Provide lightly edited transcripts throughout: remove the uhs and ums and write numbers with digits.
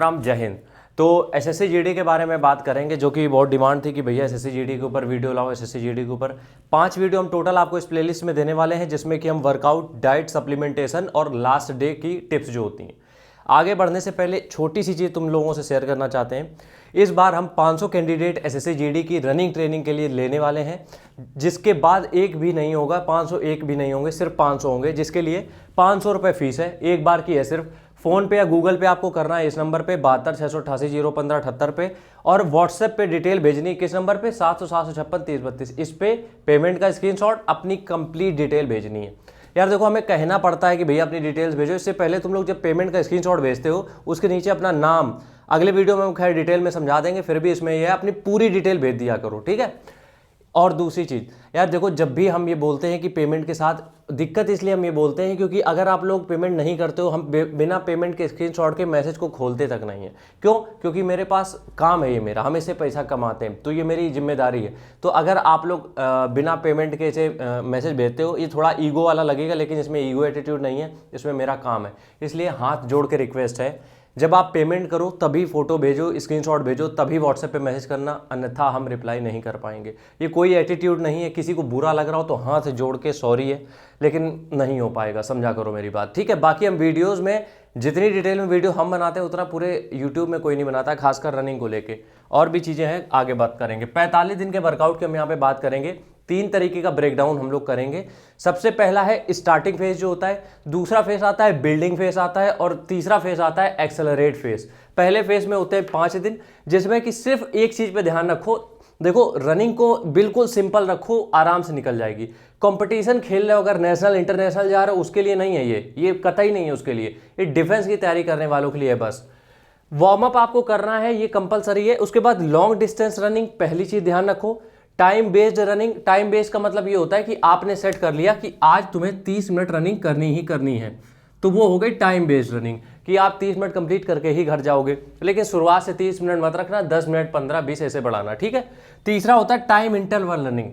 राम जय हिंद। तो SSC GD के बारे में बात करेंगे, जो कि बहुत डिमांड थी कि भैया एसएससी जीडी के ऊपर वीडियो लाओ, एसएससी जीडी के ऊपर 5 वीडियो हम टोटल आपको इस प्लेलिस्ट में देने वाले हैं, जिसमें कि हम वर्कआउट, डाइट, सप्लीमेंटेशन और लास्ट डे की टिप्स जो होती हैं। आगे बढ़ने से पहले छोटी सी चीज़ तुम लोगों से शेयर करना चाहते हैं। इस बार हम 500 कैंडिडेट एसएससी जीडी की रनिंग ट्रेनिंग के लिए लेने वाले हैं, जिसके बाद एक भी नहीं होगा, 501 भी नहीं होंगे, सिर्फ 500 होंगे, जिसके लिए 500 रुपये फीस है। एक बार की है सिर्फ। फ़ोन पे या गूगल पे आपको करना है इस नंबर पे 72 688 015 78 पे, और व्हाट्सएप पे डिटेल भेजनी किस नंबर पे 700 756 30 32। इस पे पेमेंट का स्क्रीनशॉट, अपनी कंप्लीट डिटेल भेजनी है। यार देखो, हमें कहना पड़ता है कि भैया अपनी डिटेल्स भेजो, इससे पहले तुम लोग जब पेमेंट का स्क्रीनशॉट भेजते हो उसके नीचे अपना नाम, अगले वीडियो में हम खैर डिटेल में समझा देंगे, फिर भी इसमें यह है अपनी पूरी डिटेल भेज दिया करो, ठीक है। और दूसरी चीज़ यार देखो, जब भी हम ये बोलते हैं कि पेमेंट के साथ, दिक्कत इसलिए हम ये बोलते हैं क्योंकि अगर आप लोग पेमेंट नहीं करते हो, हम बिना पेमेंट के स्क्रीनशॉट के मैसेज को खोलते तक नहीं है। क्यों? क्योंकि मेरे पास काम है, ये मेरा, हम इससे पैसा कमाते हैं, तो ये मेरी जिम्मेदारी है। तो अगर आप लोग बिना पेमेंट के इसे मैसेज भेजते हो, ये थोड़ा ईगो वाला लगेगा, लेकिन इसमें ईगो एटीट्यूड नहीं है, इसमें मेरा काम है। इसलिए हाथ जोड़ के रिक्वेस्ट है, जब आप पेमेंट करो तभी फोटो भेजो, स्क्रीनशॉट भेजो, तभी व्हाट्सएप पे मैसेज करना, अन्यथा हम रिप्लाई नहीं कर पाएंगे। ये कोई एटीट्यूड नहीं है, किसी को बुरा लग रहा हो तो हाथ जोड़ के सॉरी है, लेकिन नहीं हो पाएगा, समझा करो मेरी बात, ठीक है। बाकी हम वीडियोज़ में जितनी डिटेल में वीडियो हम बनाते हैं उतना पूरे यूट्यूब में कोई नहीं बनाता, खासकर रनिंग को लेके। और भी चीज़ें हैं, आगे बात करेंगे। 45 दिन के वर्कआउट की हम यहाँ पे बात करेंगे। 3 तरीके का ब्रेकडाउन हम लोग करेंगे। सबसे पहला है स्टार्टिंग फेज जो होता है, दूसरा फेज आता है बिल्डिंग फेज आता है, और तीसरा फेज आता है एक्सेलरेट फेज। पहले फेज में होते हैं 5 दिन, जिसमें कि सिर्फ एक चीज़ पे ध्यान रखो। देखो, रनिंग को बिल्कुल सिंपल रखो, आराम से निकल जाएगी। कंपटीशन खेल रहे हो, अगर नेशनल इंटरनेशनल जा रहे हो, उसके लिए नहीं है ये कतई नहीं है उसके लिए। ये डिफेंस की तैयारी करने वालों के लिए है बस। वार्म अप आपको करना है, ये कंपलसरी है। उसके बाद लॉन्ग डिस्टेंस रनिंग, पहली चीज़ ध्यान रखो। Time based running, time based का मतलब ये होता है कि आपने सेट कर लिया कि आज तुम्हें 30 मिनट रनिंग करनी ही करनी है, तो वो हो गई टाइम बेस्ड रनिंग, कि आप 30 मिनट कंप्लीट करके ही घर जाओगे। लेकिन शुरुआत से 30 मिनट मत रखना, 10 मिनट, 15, 20 ऐसे बढ़ाना, ठीक है। तीसरा होता है टाइम इंटरवल रनिंग।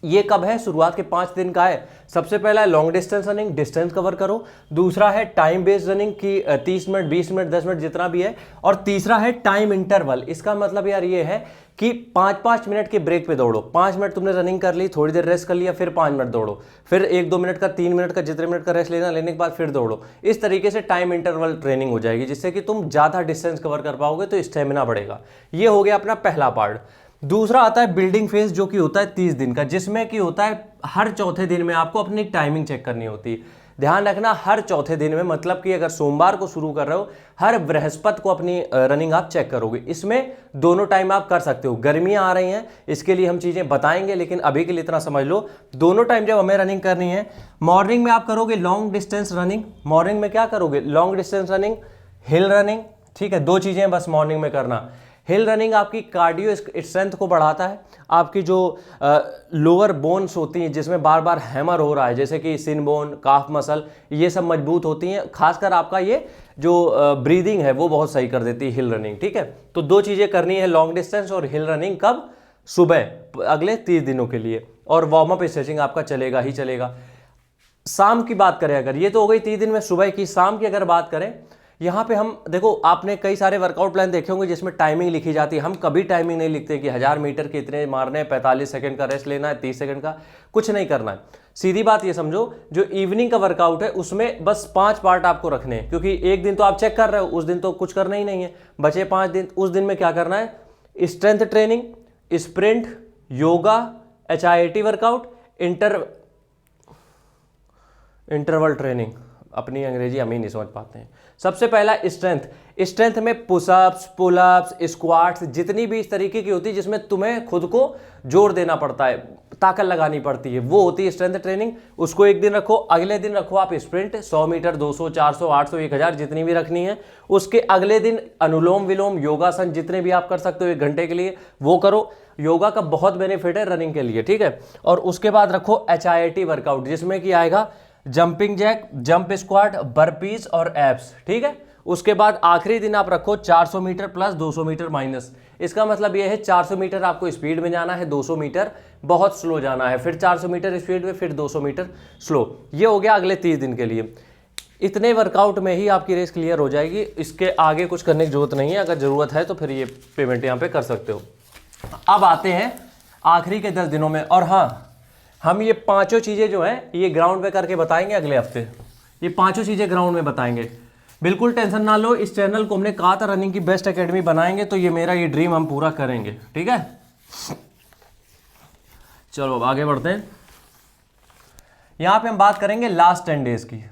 ये कब है? शुरुआत के 5 दिन का है। सबसे पहला है long distance running, distance cover करो। दूसरा है टाइम बेस्ड रनिंग की 30 मिनट, 20 मिनट, 10 मिनट, जितना भी है। और तीसरा है टाइम इंटरवल। इसका मतलब यार ये है कि 5-5 मिनट के ब्रेक पे दौड़ो। 5 मिनट तुमने रनिंग कर ली, थोड़ी देर रेस्ट कर लिया, फिर 5 मिनट दौड़ो, फिर 1-2 मिनट का, 3 मिनट का, जितने मिनट का रेस्ट लेने के बाद फिर दौड़ो। इस तरीके से टाइम इंटरवल ट्रेनिंग हो जाएगी, जिससे कि तुम ज़्यादा डिस्टेंस कवर कर पाओगे, तो स्टेमिना बढ़ेगा। ये हो गया अपना पहला पार्ट। दूसरा आता है बिल्डिंग फेज, जो कि होता है 30 दिन का, जिसमें कि होता है हर चौथे दिन में आपको अपनी टाइमिंग चेक करनी होती है। ध्यान रखना, हर चौथे दिन में, मतलब कि अगर सोमवार को शुरू कर रहे हो, हर बृहस्पति को अपनी रनिंग आप चेक करोगे। इसमें दोनों टाइम आप कर सकते हो। गर्मियां आ रही हैं, इसके लिए हम चीज़ें बताएंगे, लेकिन अभी के लिए इतना समझ लो, दोनों टाइम जब हमें रनिंग करनी है, मॉर्निंग में आप करोगे लॉन्ग डिस्टेंस रनिंग। मॉर्निंग में क्या करोगे? लॉन्ग डिस्टेंस रनिंग, हिल रनिंग, ठीक है। 2 चीज़ें बस मॉर्निंग में करना। हिल रनिंग आपकी कार्डियो स्ट्रेंथ को बढ़ाता है। आपकी जो लोअर बोन्स होती हैं, जिसमें बार बार हैमर हो रहा है, जैसे कि सिन बोन, काफ मसल, ये सब मजबूत होती हैं। खासकर आपका ये जो ब्रीदिंग है वो बहुत सही कर देती है हिल रनिंग, ठीक है। तो 2 चीज़ें करनी है, लॉन्ग डिस्टेंस और हिल रनिंग। कब? सुबह, अगले 30 दिनों के लिए। और वार्म अप स्ट्रेचिंग आपका चलेगा ही चलेगा। शाम की बात करें अगर, ये तो हो गई 30 दिन में सुबह की। शाम की अगर बात करें, यहाँ पे हम देखो, आपने कई सारे वर्कआउट प्लान देखे होंगे जिसमें टाइमिंग लिखी जाती है। हम कभी टाइमिंग नहीं लिखते कि 1000 मीटर के इतने मारने हैं, 45 सेकंड का रेस्ट लेना है, 30 सेकंड का, कुछ नहीं करना है। सीधी बात ये समझो, जो इवनिंग का वर्कआउट है उसमें बस 5 पार्ट आपको रखने हैं, क्योंकि एक दिन तो आप चेक कर रहे हो, उस दिन तो कुछ करना ही नहीं है, बचे 5 दिन। उस दिन में क्या करना है? Strength training, sprint, yoga, HIIT workout, interval training. अपनी अंग्रेजी हम ही नहीं समझ पाते हैं। सबसे पहला स्ट्रेंथ। स्ट्रेंथ में पुशअप्स, पुलअप्स, स्क्वाट्स, जितनी भी इस तरीके की होती है जिसमें तुम्हें खुद को जोर देना पड़ता है, ताकत लगानी पड़ती है, वो होती है स्ट्रेंथ ट्रेनिंग। उसको एक दिन रखो। अगले दिन रखो आप स्प्रिंट, 100 मीटर, 200, 400, 800, 1000, जितनी भी रखनी है। उसके अगले दिन अनुलोम विलोम, योगासन, जितने भी आप कर सकते हो 1 घंटे के लिए, वो करो। योगा का बहुत बेनिफिट है रनिंग के लिए, ठीक है। और उसके बाद रखो HIIT वर्कआउट, जिसमें कि आएगा jumping jack, jump squat, burpees और एब्स, ठीक है। उसके बाद आखिरी दिन आप रखो 400 मीटर प्लस 200 मीटर माइनस। इसका मतलब यह है 400 मीटर आपको स्पीड में जाना है, 200 मीटर बहुत स्लो जाना है, फिर 400 मीटर स्पीड में, फिर 200 मीटर स्लो। ये हो गया अगले 30 दिन के लिए। इतने वर्कआउट में ही आपकी रेस क्लियर हो जाएगी, इसके आगे कुछ करने की जरूरत नहीं है। अगर ज़रूरत है तो फिर ये पेमेंट यहाँ पे कर सकते हो। अब आते हैं आखिरी के 10 दिनों में, और हाँ, हम ये पांचों चीज़ें जो हैं ये ग्राउंड पे करके बताएंगे अगले हफ्ते। ये पांचों चीज़ें ग्राउंड में बताएंगे, बिल्कुल टेंशन ना लो। इस चैनल को हमने कहा था रनिंग की बेस्ट एकेडमी बनाएंगे, तो ये मेरा ये ड्रीम हम पूरा करेंगे, ठीक है। चलो अब आगे बढ़ते हैं। यहाँ पे हम बात करेंगे लास्ट 10 डेज की।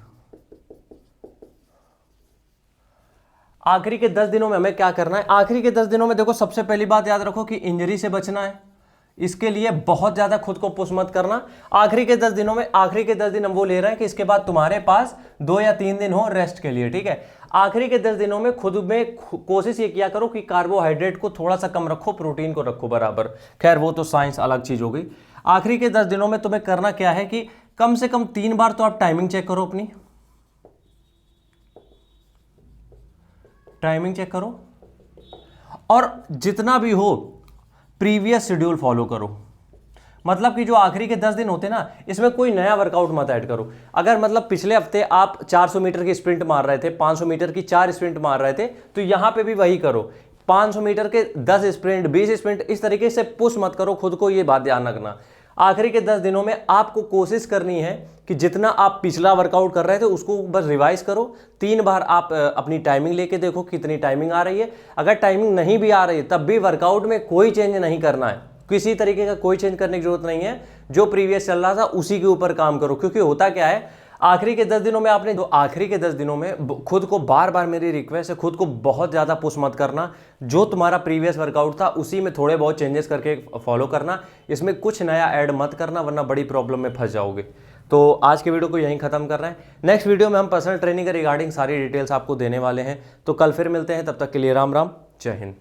आखिरी के 10 दिनों में हमें क्या करना है। आखिरी के 10 दिनों में देखो, सबसे पहली बात याद रखो कि इंजरी से बचना है। इसके लिए बहुत ज्यादा खुद को पुश मत करना। आखिरी के 10 दिनों में, आखिरी के 10 दिन हम वो ले रहे हैं कि इसके बाद तुम्हारे पास 2 या 3 दिन हो रेस्ट के लिए, ठीक है। आखिरी के 10 दिनों में खुद में कोशिश ये किया करो कि कार्बोहाइड्रेट को थोड़ा सा कम रखो, प्रोटीन को रखो बराबर। खैर वो तो साइंस अलग चीज हो गई। आखिरी के 10 दिनों में तुम्हें करना क्या है कि कम से कम 3 बार तो आप टाइमिंग चेक करो, अपनी टाइमिंग चेक करो, और जितना भी हो प्रीवियस शेड्यूल फॉलो करो। मतलब कि जो आखिरी के 10 दिन होते ना, इसमें कोई नया वर्कआउट मत ऐड करो। अगर मतलब पिछले हफ्ते आप 400 मीटर की स्प्रिंट मार रहे थे, 500 मीटर की 4 स्प्रिंट मार रहे थे, तो यहां पे भी वही करो। 500 मीटर के 10 स्प्रिंट, 20 स्प्रिंट, इस तरीके से पुश मत करो खुद को, ये बात ध्यान रखना। आखिरी के 10 दिनों में आपको कोशिश करनी है कि जितना आप पिछला वर्कआउट कर रहे थे उसको बस रिवाइज करो। 3 बार आप अपनी टाइमिंग लेके देखो कितनी टाइमिंग आ रही है। अगर टाइमिंग नहीं भी आ रही है तब भी वर्कआउट में कोई चेंज नहीं करना है, किसी तरीके का कोई चेंज करने की जरूरत नहीं है। जो प्रीवियस चल रहा था उसी के ऊपर काम करो, क्योंकि होता क्या है, आखिरी के 10 दिनों में आपने, तो आखिरी के 10 दिनों में खुद को, बार बार मेरी रिक्वेस्ट है, खुद को बहुत ज़्यादा पुश मत करना। जो तुम्हारा प्रीवियस वर्कआउट था उसी में थोड़े बहुत चेंजेस करके फॉलो करना, इसमें कुछ नया ऐड मत करना, वरना बड़ी प्रॉब्लम में फंस जाओगे। तो आज के वीडियो को यहीं खत्म कर रहे हैं। नेक्स्ट वीडियो में हम पर्सनल ट्रेनिंग के रिगार्डिंग सारी डिटेल्स आपको देने वाले हैं। तो कल फिर मिलते हैं, तब तक के लिए राम राम, जय हिंद।